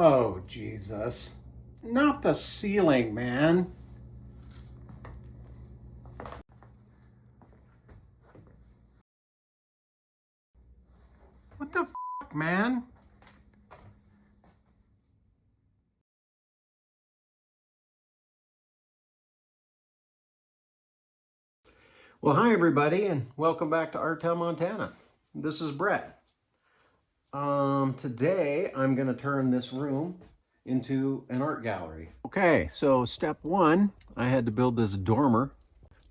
Oh, Jesus. Not the ceiling, man. What the f, man? Well, hi, everybody, and welcome back to Artel, Montana. This is Brett. Today, I'm going to turn this room into an art gallery. Okay, so step one, I had to build this dormer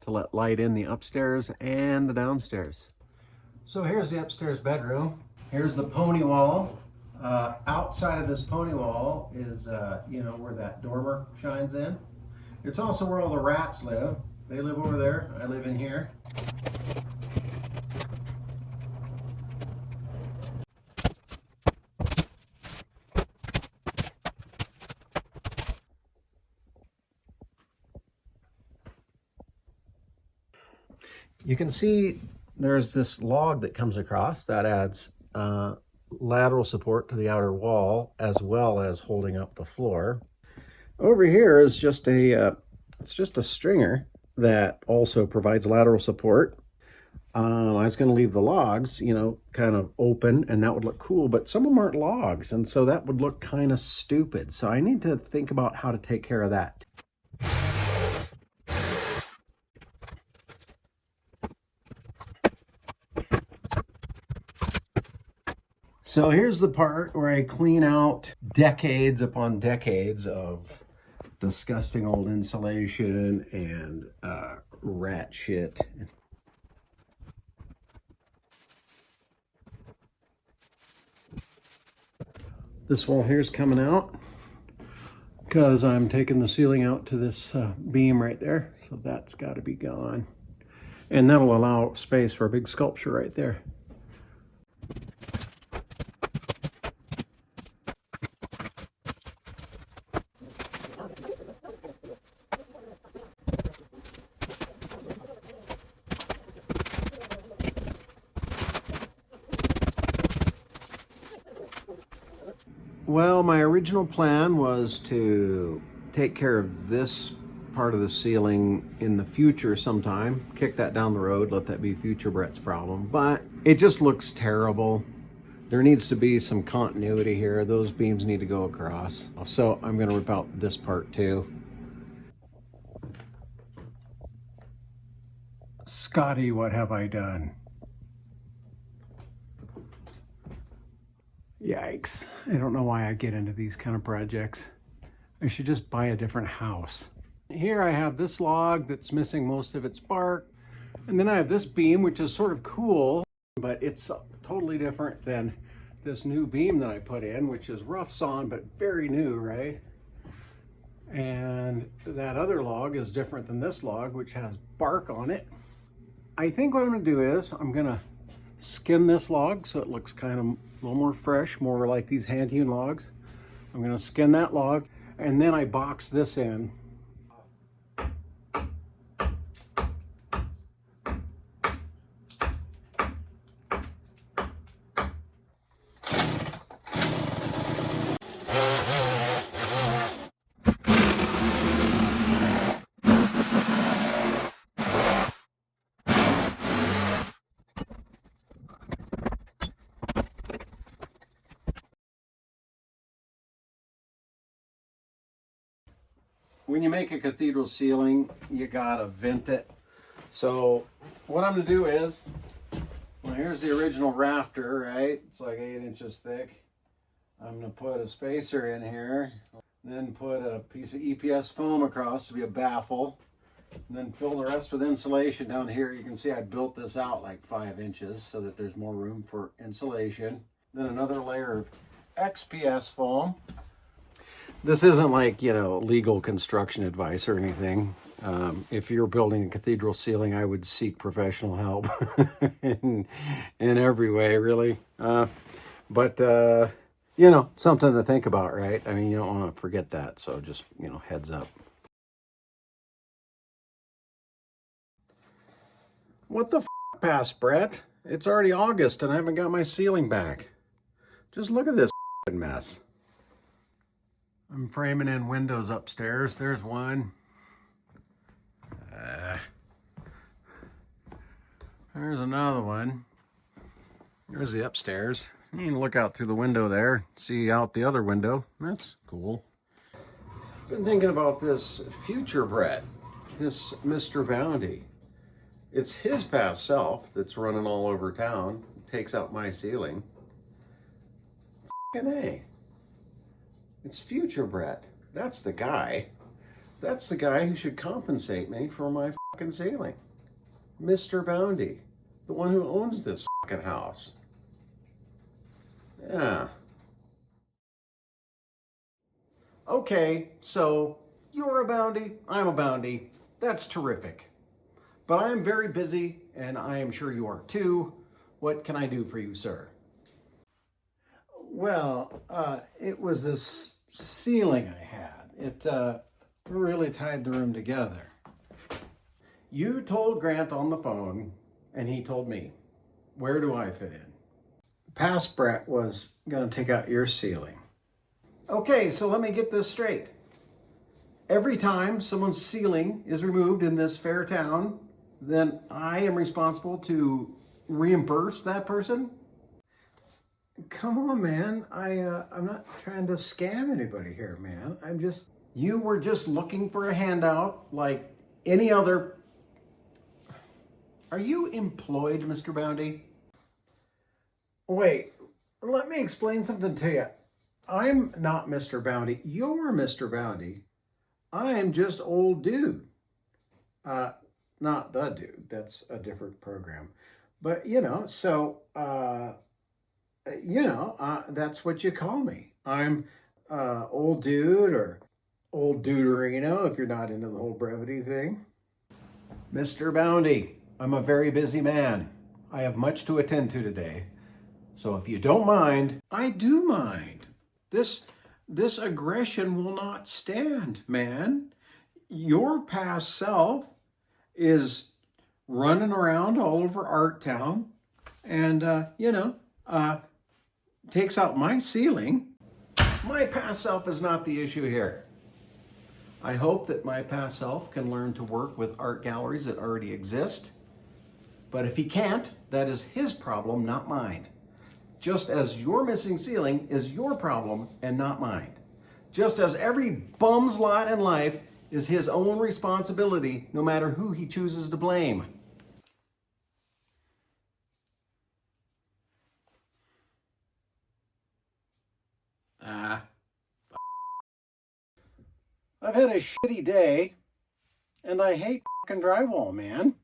to let light in the upstairs and the downstairs. So here's the upstairs bedroom. Here's the pony wall. Outside of this pony wall is, where that dormer shines in. It's also where all the rats live. They live over there. I live in here. You can see there's this log that comes across that adds lateral support to the outer wall as well as holding up the floor. Over here is just it's just a stringer that also provides lateral support. I was going to leave the logs, kind of open, and that would look cool, but some of them aren't logs, and so that would look kind of stupid. So I need to think about how to take care of that. So here's the part where I clean out decades upon decades of disgusting old insulation and rat shit. This wall here's coming out because I'm taking the ceiling out to this beam right there. So that's got to be gone. And that'll allow space for a big sculpture right there. Well, my original plan was to take care of this part of the ceiling in the future sometime, kick that down the road, let that be future Brett's problem, but it just looks terrible. There needs to be some continuity here. Those beams need to go across. So I'm going to rip out this part too. Scotty, what have I done? Yikes. I don't know why I get into these kind of projects. I should just buy a different house. Here I have this log that's missing most of its bark. And then I have this beam, which is sort of cool, but it's totally different than this new beam that I put in, which is rough sawn, but very new, right? And that other log is different than this log, which has bark on it. I think what I'm gonna do is I'm gonna skin this log so it looks kind of a little more fresh, more like these hand-hewn logs. I'm gonna skin that log, and then I box this in. When you make a cathedral ceiling, you gotta vent it. So what I'm gonna do is, well, here's the original rafter, right? It's like 8 inches thick. I'm gonna put a spacer in here, then put a piece of EPS foam across to be a baffle, and then fill the rest with insulation down here. You can see I built this out like 5 inches so that there's more room for insulation. Then another layer of XPS foam. This isn't like, legal construction advice or anything. If you're building a cathedral ceiling, I would seek professional help in every way, really. But something to think about, right? I mean, you don't want to forget that. So just, heads up. What the pass, Brett? It's already August and I haven't got my ceiling back. Just look at this mess. I'm framing in windows upstairs. There's one. There's another one. There's the upstairs. You can look out through the window there, see out the other window. That's cool. Been thinking about this future Brett, this Mr. Bounty. It's his past self that's running all over town, takes out my ceiling. F***ing A. It's future Brett. That's the guy. That's the guy who should compensate me for my fucking ceiling. Mr. Bounty. The one who owns this fucking house. Yeah. Okay, so you're a bounty, I'm a bounty. That's terrific. But I am very busy, and I am sure you are too. What can I do for you, sir? Well, it was this ceiling I had. It really tied the room together. You told Grant on the phone, and he told me. Where do I fit in? Past Brett was going to take out your ceiling. Okay, so let me get this straight. Every time someone's ceiling is removed in this fair town, then I am responsible to reimburse that person? Come on, man. I'm not trying to scam anybody here, man. You were just looking for a handout like any other. Are you employed, Mr. Bounty? Wait, let me explain something to you. I'm not Mr. Bounty. You're Mr. Bounty. I'm just old dude. Not the dude. That's a different program. But, that's what you call me. I'm old dude or old duderino if you're not into the whole brevity thing. Mr. Bounty, I'm a very busy man. I have much to attend to today. So if you don't mind, I do mind. This aggression will not stand, man. Your past self is running around all over Art Town and, takes out my ceiling. My past self is not the issue here. I hope that my past self can learn to work with art galleries that already exist. But if he can't, that is his problem, not mine. Just as your missing ceiling is your problem and not mine. Just as every bum's lot in life is his own responsibility, no matter who he chooses to blame. I've had a shitty day, and I hate fucking drywall, man.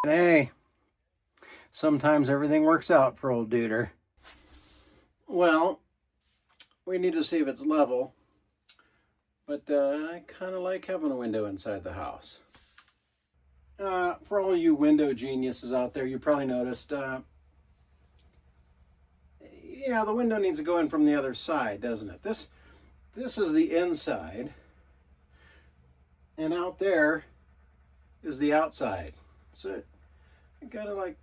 Hey, sometimes everything works out for old Duder. Well, we need to see if it's level, but I kind of like having a window inside the house. For all you window geniuses out there, you probably noticed, the window needs to go in from the other side, doesn't it? This is the inside, and out there is the outside. So I gotta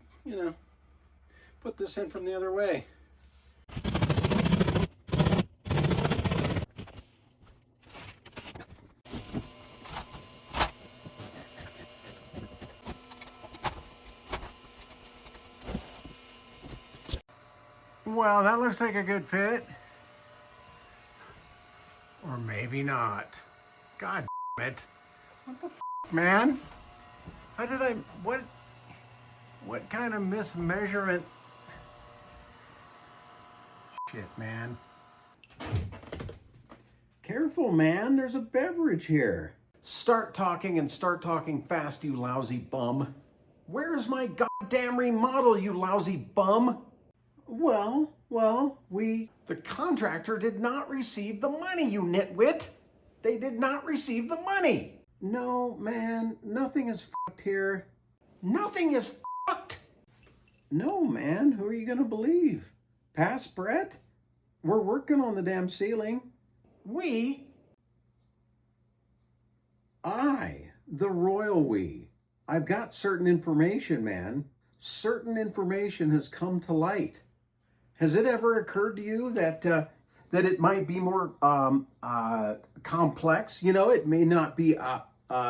put this in from the other way. Well, that looks like a good fit. Or maybe not. God damn it. What the f***, man? How did I, what kind of mismeasurement? Shit, man. Careful, man, there's a beverage here. Start talking and start talking fast, you lousy bum. Where's my goddamn remodel, you lousy bum? Well, the contractor did not receive the money, you nitwit. They did not receive the money. No, man, nothing is fucked here. Nothing is fucked. No, man, who are you going to believe? Past Brett? We're working on the damn ceiling. We? The royal we. I've got certain information, man. Certain information has come to light. Has it ever occurred to you that that it might be more complex? You know, it may not be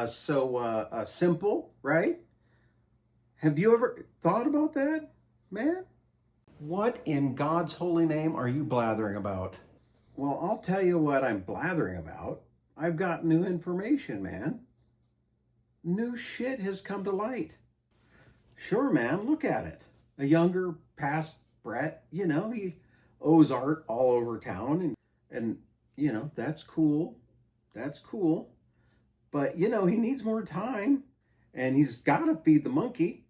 so simple, right? Have you ever thought about that, man? What in God's holy name are you blathering about? Well, I'll tell you what I'm blathering about. I've got new information, man. New shit has come to light. Sure, man, look at it. A younger, past Brett, you know, he owes art all over town, and you know, that's cool. That's cool. But, you know, he needs more time, and he's got to feed the monkey.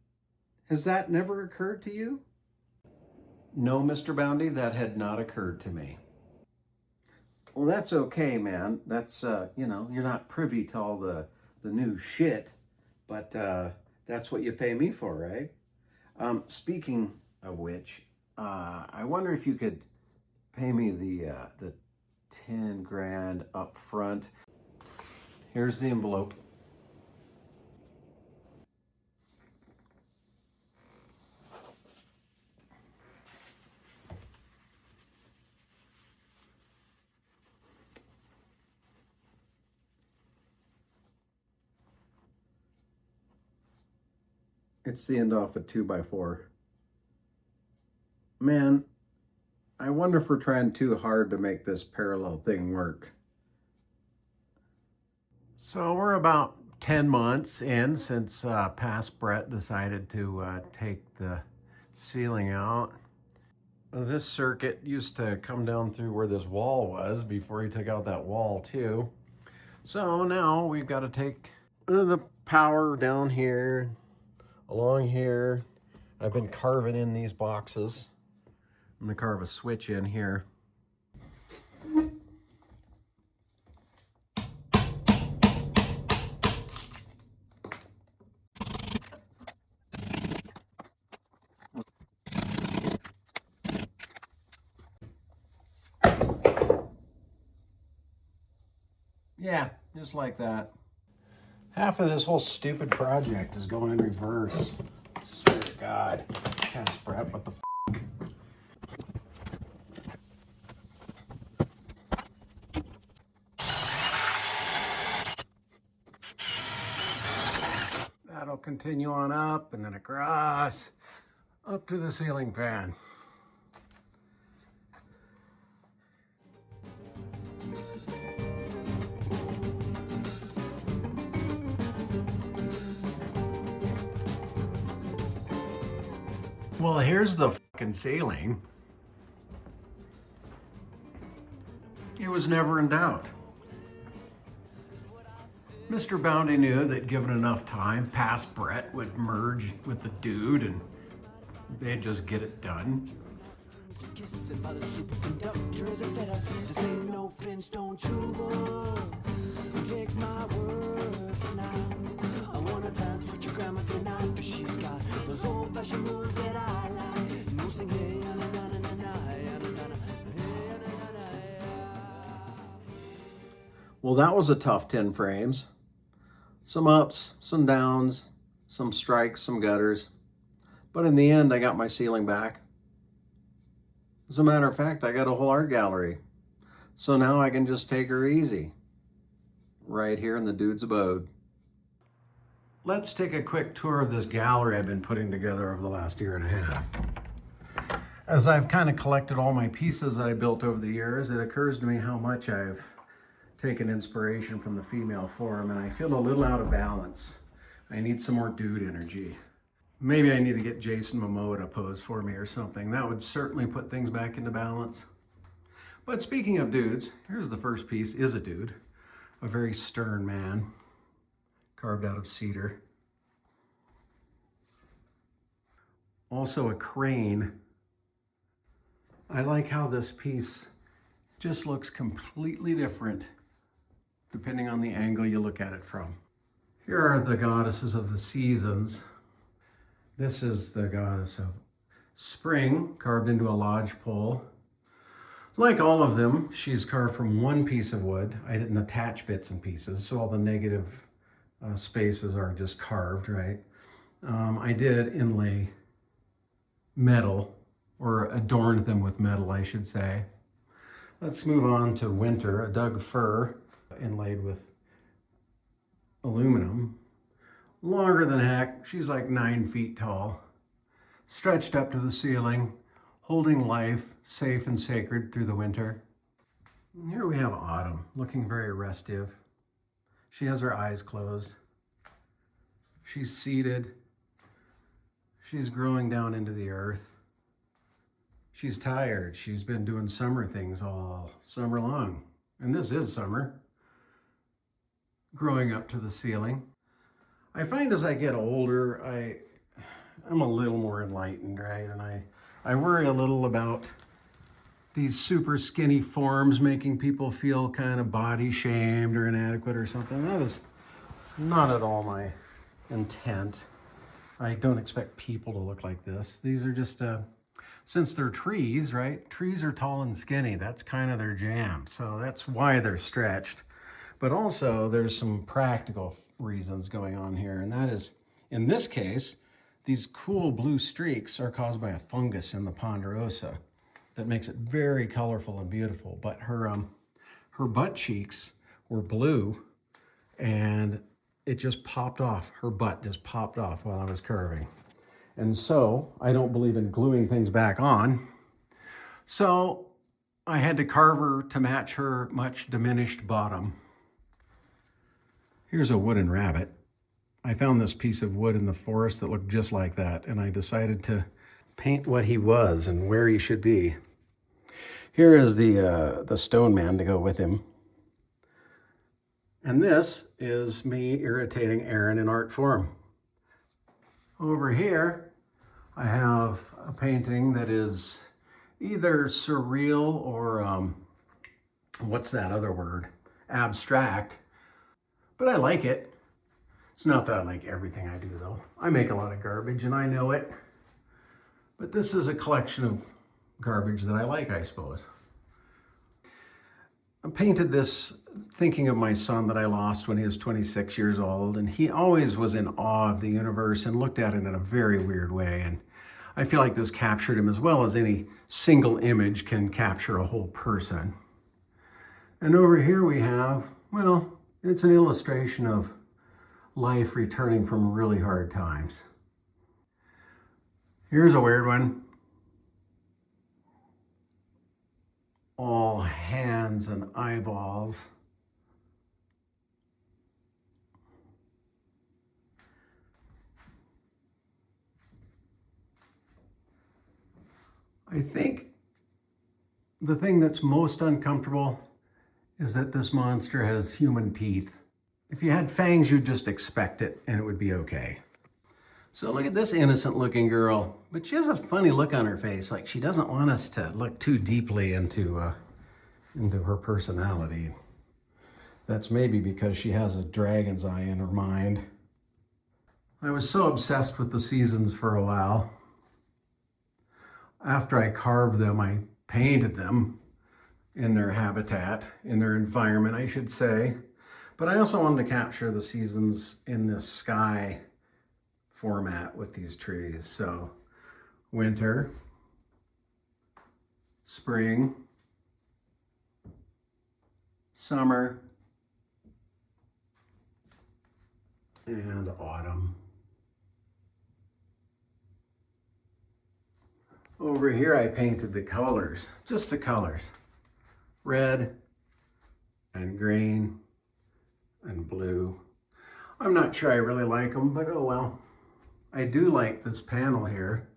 Has that never occurred to you? No, Mr. Bounty, that had not occurred to me. Well, that's okay, man. That's, you know, you're not privy to all the new shit, but that's what you pay me for, right? Speaking of which, I wonder if you could pay me the 10 grand up front. Here's the envelope. It's the end off a 2x4. Man, I wonder if we're trying too hard to make this parallel thing work. So we're about 10 months in since past Brett decided to take the ceiling out. This circuit used to come down through where this wall was before he took out that wall too. So now we've got to take the power down here, along here. I've been carving in these boxes. I'm gonna carve a switch in here. Yeah, just like that. Half of this whole stupid project is going in reverse. Swear to God. Past Brett, what the f***? That'll continue on up and then across, up to the ceiling fan. Well, here's the fucking ceiling. It was never in doubt. Mr. Bounty knew that given enough time, past Brett would merge with the dude and they'd just get it done. By the superconductors, I said, this ain't no Flintstone trouble. Take my word for now. I wanna dance with your grandma tonight, cause she's got those old-fashioned moves that I like. No sing, hey, na na na na na, hey, na na na, hey, na na na. Well, that was a tough 10 frames. Some ups, some downs, some strikes, some gutters. But in the end, I got my ceiling back. As a matter of fact, I got a whole art gallery. So now I can just take her easy. Right here in the dude's abode. Let's take a quick tour of this gallery I've been putting together over the last year and a half. As I've kind of collected all my pieces that I built over the years, it occurs to me how much I've taken inspiration from the female form, and I feel a little out of balance. I need some more dude energy. Maybe I need to get Jason Momoa to pose for me or something. That would certainly put things back into balance. But speaking of dudes, here's the first piece, is a dude. A very stern man, carved out of cedar. Also a crane. I like how this piece just looks completely different depending on the angle you look at it from. Here are the goddesses of the seasons. This is the goddess of Spring carved into a lodge pole. Like all of them, she's carved from one piece of wood. I didn't attach bits and pieces, so all the negative spaces are just carved, right? I did inlay metal, or adorned them with metal, I should say. Let's move on to Winter, a Doug fir inlaid with aluminum. Longer than heck, she's like 9 feet tall, stretched up to the ceiling, holding life safe and sacred through the winter. And here we have Autumn, looking very restive. She has her eyes closed. She's seated. She's growing down into the earth. She's tired. She's been doing summer things all summer long. And this is summer. Growing up to the ceiling. I find as I get older, I'm a little more enlightened, right? And I worry a little about these super skinny forms making people feel kind of body shamed or inadequate or something. That is not at all my intent. I don't expect people to look like this. These are just, since they're trees, right? Trees are tall and skinny. That's kind of their jam. So that's why they're stretched. But also there's some practical reasons going on here. And that is, in this case, these cool blue streaks are caused by a fungus in the ponderosa that makes it very colorful and beautiful. But her butt cheeks were blue and it just popped off. Her butt just popped off while I was carving. And so I don't believe in gluing things back on. So I had to carve her to match her much diminished bottom. Here's a wooden rabbit. I found this piece of wood in the forest that looked just like that, and I decided to paint what he was and where he should be. Here is the stone man to go with him. And this is me irritating Aaron in art form. Over here, I have a painting that is either surreal or, what's that other word? Abstract. But I like it. It's not that I like everything I do, though. I make a lot of garbage, and I know it. But this is a collection of garbage that I like, I suppose. I painted this thinking of my son that I lost when he was 26 years old, and he always was in awe of the universe and looked at it in a very weird way. And I feel like this captured him as well as any single image can capture a whole person. And over here we have, well, it's an illustration of life returning from really hard times. Here's a weird one. All hands and eyeballs. I think the thing that's most uncomfortable is that this monster has human teeth. If you had fangs, you'd just expect it and it would be okay. So look at this innocent looking girl, but she has a funny look on her face, like she doesn't want us to look too deeply into her personality. That's maybe because she has a dragon's eye in her mind. I was so obsessed with the seasons for a while. After I carved them, I painted them in their habitat, in their environment, I should say. But I also wanted to capture the seasons in this sky format with these trees. So winter, spring, summer, and autumn. Over here I painted the colors, just the colors. Red and green and blue. I'm not sure I really like them, but oh well. I do like this panel here.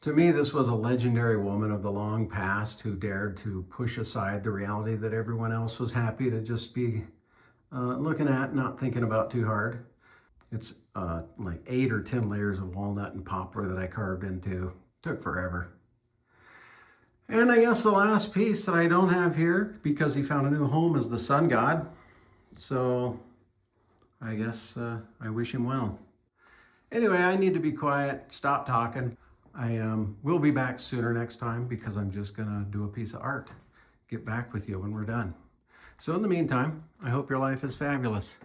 To me, this was a legendary woman of the long past who dared to push aside the reality that everyone else was happy to just be looking at, not thinking about too hard. It's like 8 or 10 layers of walnut and poplar that I carved into. Took forever. And I guess the last piece that I don't have here, because he found a new home, is the sun god. So I guess I wish him well. Anyway, I need to be quiet, stop talking. I will be back sooner next time because I'm just gonna do a piece of art. Get back with you when we're done. So in the meantime, I hope your life is fabulous.